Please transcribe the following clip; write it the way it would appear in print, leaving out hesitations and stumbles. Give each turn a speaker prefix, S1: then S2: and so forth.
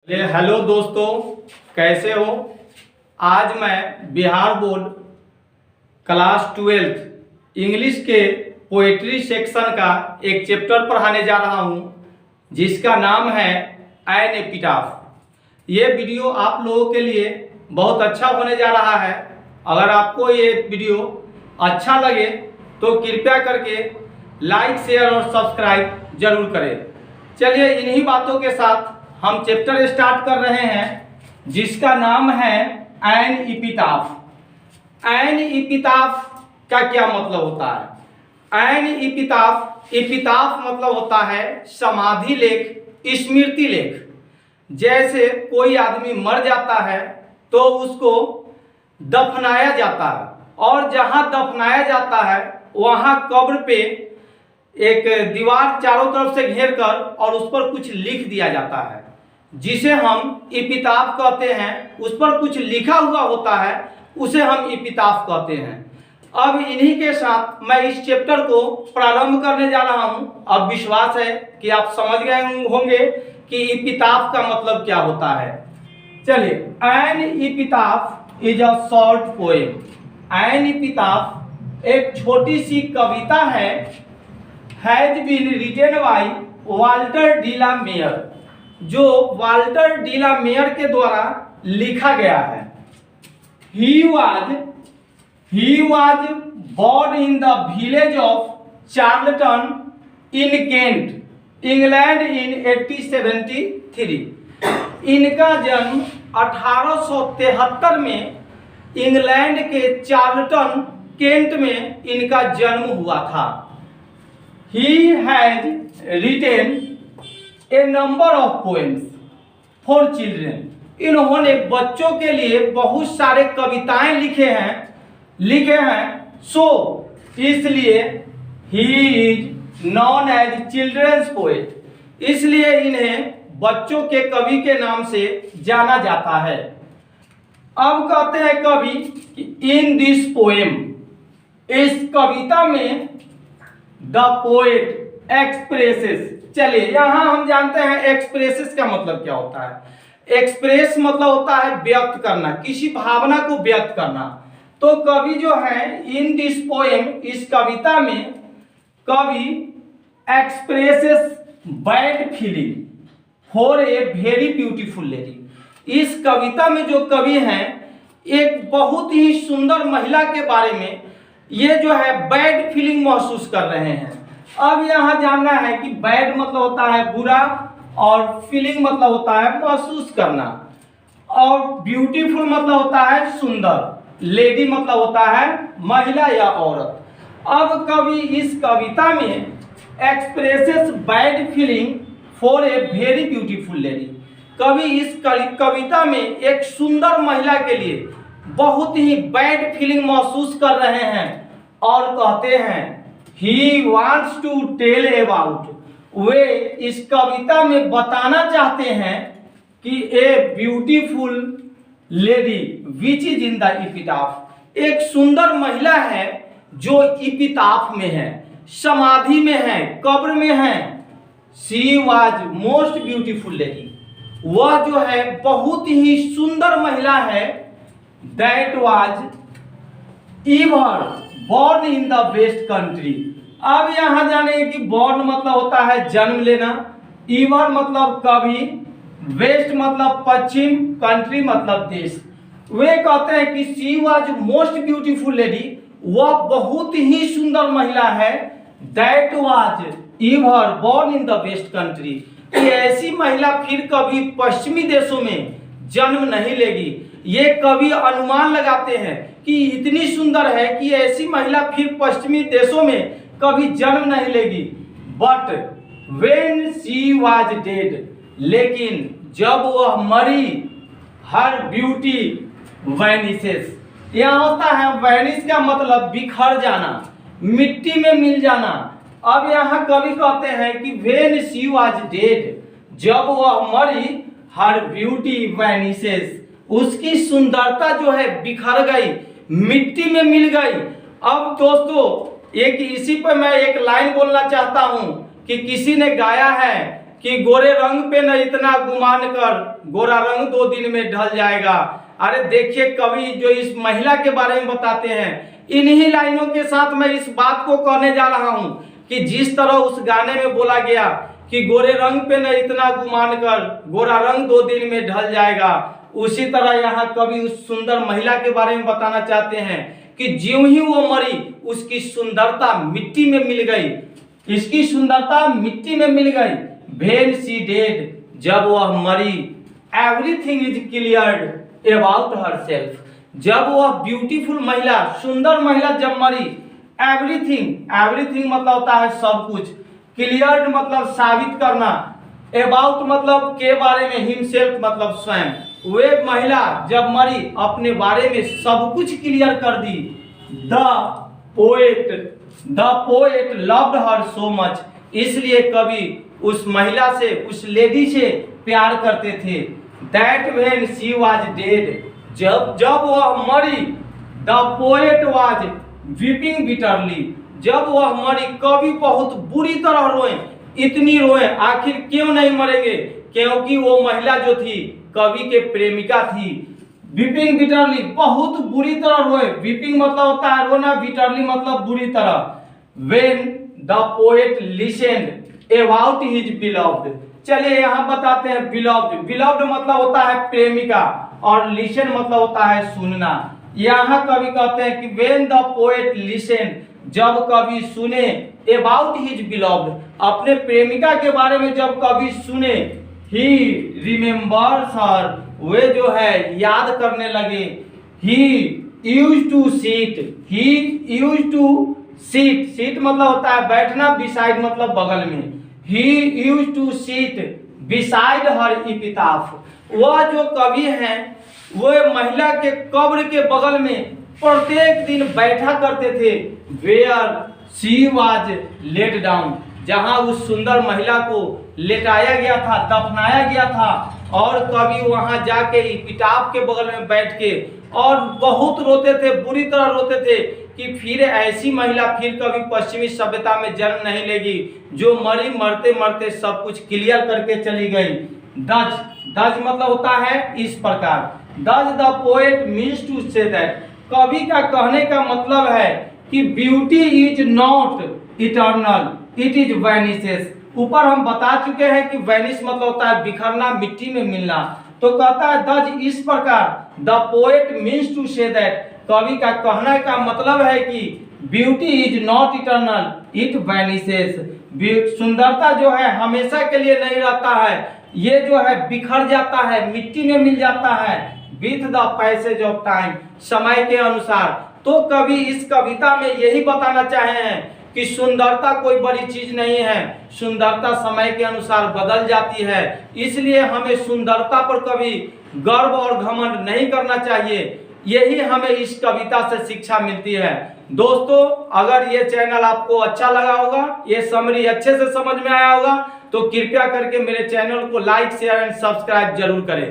S1: Hello दोस्तों, कैसे हो। आज मैं बिहार बोर्ड क्लास 12 इंग्लिश के पोएट्री सेक्शन का एक चैप्टर पढ़ाने जा रहा हूं, जिसका नाम है एन एपिटाफ। ये वीडियो आप लोगों के लिए बहुत अच्छा होने जा रहा है। अगर आपको ये वीडियो अच्छा लगे तो कृपया करके लाइक, शेयर और सब्सक्राइब जरूर करें। चलिए इन्हीं बातों के साथ हम चैप्टर स्टार्ट कर रहे हैं, जिसका नाम है एन एपिटाफ। एन एपिटाफ का क्या मतलब होता है। एन एपिटाफ मतलब होता है समाधि लेख, स्मृति लेख। जैसे कोई आदमी मर जाता है तो उसको दफनाया जाता है, और जहां दफनाया जाता है वहां कब्र पे एक दीवार चारों तरफ से घेर कर और उस पर कुछ लिख दिया जाता है, जिसे हम एपिटाफ कहते हैं। उस पर कुछ लिखा हुआ होता है, उसे हम एपिटाफ कहते हैं। अब इन्हीं के साथ मैं इस चैप्टर को प्रारंभ करने जा रहा हूं। अब विश्वास है कि आप समझ गए होंगे कि एपिटाफ का मतलब क्या होता है। चलिए, an epitaph is a short poem. An epitaph एक छोटी सी कविता है, has been written by Walter de la Mare, जो वाल्टर डी ला मेयर के द्वारा लिखा गया है। He was born in the village of Charlton in Kent, England in 1873। इनका जन्म 1873 में इंग्लैंड के चार्ल्टन केंट में इनका जन्म हुआ था। He has written a number of poems for children। इन्होंने बच्चों के लिए बहुत सारे कविताएं लिखे हैं। सो इसलिए he is known as children's poet। इसलिए इन्हें बच्चों के कवि के नाम से जाना जाता है। अब कहते हैं कवि कि इन दिस पोएम, इस कविता में द पोएट एक्सप्रेसेस। चलिए, यहां हम जानते हैं एक्सप्रेसेस का मतलब क्या होता है। एक्सप्रेस मतलब होता है व्यक्त करना, किसी भावना को व्यक्त करना। तो कवि जो है इन दिस पोएम, इस कविता में कवि expresses bad feeling for a very beautiful lady. इस कविता में जो कवि हैं एक बहुत ही सुंदर महिला के बारे में ये जो है बैड फीलिंग महसूस कर रहे हैं। अब यहां जानना है कि बैड मतलब होता है बुरा, और फीलिंग मतलब होता है महसूस करना, और ब्यूटीफुल मतलब होता है सुंदर, लेडी मतलब होता है महिला या औरत। अब कवि इस कविता में expresses bad feeling for a very beautiful lady. कवि इस कविता में एक सुंदर महिला के लिए बहुत ही बैड फीलिंग महसूस कर रहे हैं, और कहते हैं he wants to tell about. वे इस कविता में बताना चाहते हैं कि a beautiful lady which is in the epitaph. एक सुंदर महिला है जो एपिटाफ में है, समाधि में है, कब्र में है। She was most beautiful lady. वह जो है बहुत ही सुंदर महिला है। That was ever born in the west country. अब यहां जाने कि बॉर्न मतलब होता है जन्म लेना, एवर मतलब कभी, वेस्ट मतलब पश्चिम, कंट्री मतलब देश। वे कहते हैं कि she was most beautiful lady, वह बहुत ही सुंदर महिला है। That was ever born in the west country. ऐसी महिला फिर कभी पश्चिमी देशों में जन्म नहीं लेगी। ये कवि अनुमान लगाते हैं कि इतनी सुंदर है कि ऐसी महिला फिर पश्चिमी देशों में कभी जन्म नहीं लेगी। But when she was dead, लेकिन जब वह मरी, हर ब्यूटी वैनिसेस। यहाँ होता है वैनिस का मतलब बिखर जाना, मिट्टी में मिल जाना। अब यहाँ कवि कहते हैं कि वेन शी वाज डेड, जब वह मरी, हर ब्यूटी वैनिसेस। उसकी सुंदरता जो है बिखर गई, मिट्टी में मिल गई। अब दोस्तों, एक इसी पर मैं एक लाइन बोलना चाहता हूं कि किसी ने गाया है कि गोरे रंग पे न इतना गुमान कर, गोरा रंग 2 दिन में ढल जाएगा। अरे देखिए कवि जो इस महिला के बारे में बताते हैं, इन्हीं लाइनों के साथ मैं इस बात को कहने जा रहा हूं कि जिस तरह उस गाने में बोला गया कि गोरे रंग पे न इतना गुमान कर, गोरा रंग 2 दिन में ढल जाएगा, उसी तरह यहाँ कवि उस सुंदर महिला के बारे में बताना चाहते हैं कि ज्यों ही वो मरी उसकी सुंदरता मिट्टी में मिल गई, इसकी सुंदरता मिट्टी में मिल गई। When she dead, जब वह मरी, everything is cleared about herself, जब वह ब्यूटीफुल महिला, सुंदर महिला जब मरी, एवरीथिंग मतलब होता है सब कुछ, क्लियर्ड मतलब साबित करना, अबाउट मतलब के बारे में, हिमसेल्फ मतलब स्वयं, वे महिला जब मरी अपने बारे में सब कुछ क्लियर कर दी। The poet loved her so much, इसलिए कवि उस महिला से, उस लेडी से प्यार करते थे। That when she was dead, जब वह मरी, the poet was weeping bitterly, जब वह मरी कवि बहुत बुरी तरह रोए, इतनी रोए, आखिर क्यों नहीं मरेंगे, क्योंकि वो महिला जो थी कवि के प्रेमिका थी। वीपिंग बिटरली बहुत बुरी तरह रोए, वीपिंग मतलब होता है रोना, बिटरली मतलब बुरी तरह। When the poet listened about his beloved, चलिए यहाँ बताते हैं बिलव्ड, बिलव्ड मतलब होता है प्रेमिका और लिसन मतलब होता है सुनना। यहाँ कवि कहते हैं कि व्हेन द पोएट लिसन, जब कवि सुने, अबाउट हिज बिलव्ड, अपने प्रेमिका के बारे में जब कवि सुने, ही रिमेम्बर्स हर, वे जो है याद करने लगे। ही यूज्ड टू सीट मतलब होता है बैठना, बिसाइड मतलब बगल में, he used to sit beside her epitaph, वह जो कवि हैं वो महिला के कब्र के बगल में प्रत्येक दिन बैठा करते थे। Where she was laid down, जहां उस सुंदर महिला को लेटाया गया था, दफनाया गया था, और कवि वहां जाके एपिटाफ के बगल में बैठ के और बहुत रोते थे, बुरी तरह रोते थे कि फिर ऐसी महिला फिर कभी पश्चिमी सभ्यता में जन्म नहीं लेगी, जो मरी, मरते मरते सब कुछ क्लियर करके चली गई। दज मतलब होता है इस प्रकार, thus the poet means to say that, कवि का कहने का मतलब है कि beauty is not eternal, it is vanishes. ऊपर हम बता चुके हैं कि वैनिश मतलब होता है बिखरना, मिट्टी में मिलना, तो कहता है दज इस प्रकार, the poet means to say that, कवि का कहने का मतलब है कि beauty is not eternal, it vanishes, सुंदरता जो है हमेशा के लिए नहीं रहता है, ये जो है बिखर जाता है, मिट्टी में मिल जाता है, with the passage of time, समय के अनुसार। तो कवि इस कविता में यही बताना चाहे हैं कि सुंदरता कोई बड़ी चीज नहीं है, सुंदरता समय के अनुसार बदल जाती है, इसलिए हमें सुंदरता पर कभी गर्व और घमंड नहीं करना चाहिए। यही हमें इस कविता से शिक्षा मिलती है। दोस्तों, अगर ये चैनल आपको अच्छा लगा होगा, ये समरी अच्छे से समझ में आया होगा, तो कृपया करके मेरे चैनल को लाइक, शेयर एंड सब्सक्राइब जरूर करें।